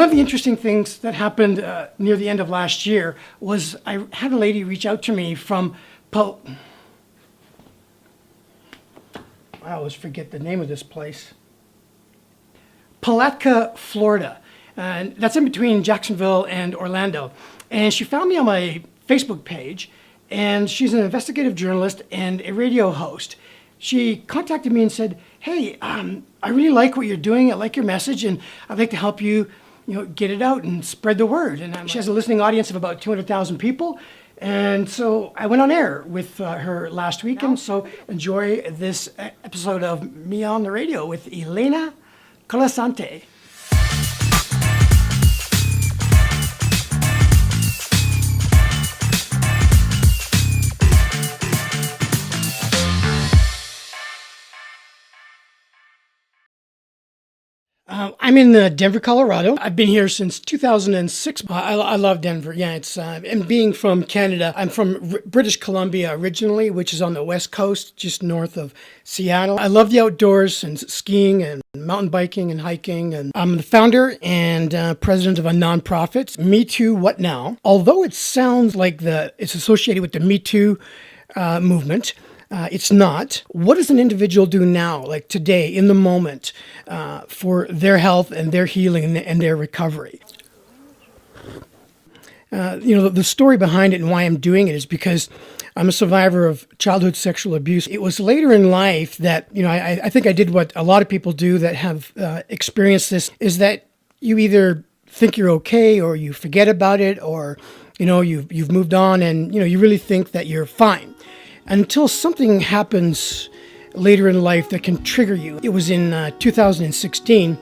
of the interesting things that happened near the end of last year was I had a lady reach out to me from I always forget the name of this place. Palatka, Florida. And that's in between Jacksonville and Orlando. And she found me on my Facebook page, and she's an investigative journalist and a radio host. She contacted me and said, hey, I really like what you're doing. I like your message, and I'd like to help you, get it out and spread the word. And she has a listening audience of about 200,000 people. And so I went on air with her last weekend. So enjoy this episode of Me on the Radio with Elaina Colasante. I'm in Denver, Colorado. I've been here since 2006. I love Denver. Yeah, it's and being from Canada, I'm from British Columbia originally, which is on the west coast, just north of Seattle. I love the outdoors and skiing and mountain biking and hiking. And I'm the founder and president of a nonprofit, Metoowhatnow. Although it sounds like it's associated with the Me Too movement. It's not. What does an individual do now, like today, in the moment, for their health and their healing and their recovery? The story behind it and why I'm doing it is because I'm a survivor of childhood sexual abuse. It was later in life that, I think I did what a lot of people do that have experienced this, is that you either think you're okay or you forget about it, or, you've moved on and, you really think that you're fine. Until something happens later in life that can trigger you. It was in 2016.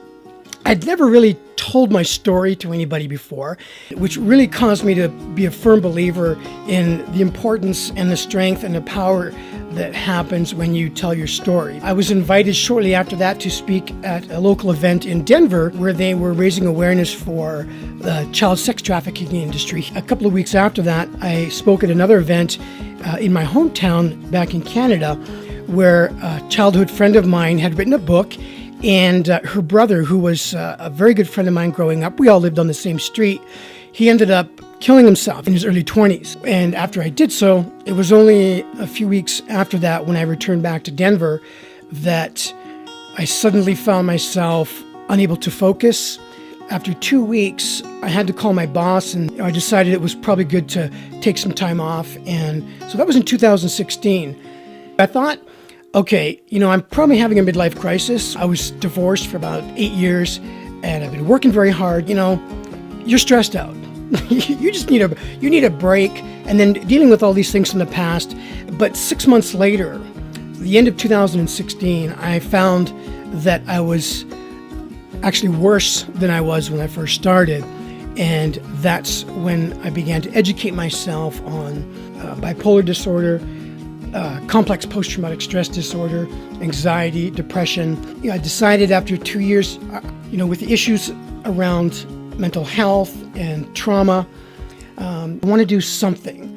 I'd never really told my story to anybody before, which really caused me to be a firm believer in the importance and the strength and the power that happens when you tell your story. I was invited shortly after that to speak at a local event in Denver where they were raising awareness for the child sex trafficking industry. A couple of weeks after that, I spoke at another event in my hometown back in Canada, where a childhood friend of mine had written a book, and her brother, who was a very good friend of mine growing up, we all lived on the same street, he ended up killing himself in his early 20s. And after I did so, it was only a few weeks after that, when I returned back to Denver, that I suddenly found myself unable to focus. After 2 weeks, I had to call my boss, and I decided it was probably good to take some time off. And so that was in 2016. I thought, okay, I'm probably having a midlife crisis. I was divorced for about 8 years, and I've been working very hard. You're stressed out. You just need a break, and then dealing with all these things from the past. But 6 months later, the end of 2016, I found that I was actually worse than I was when I first started. And that's when I began to educate myself on bipolar disorder, complex post-traumatic stress disorder, anxiety, depression. I decided after 2 years, with the issues around mental health and trauma, I want to do something.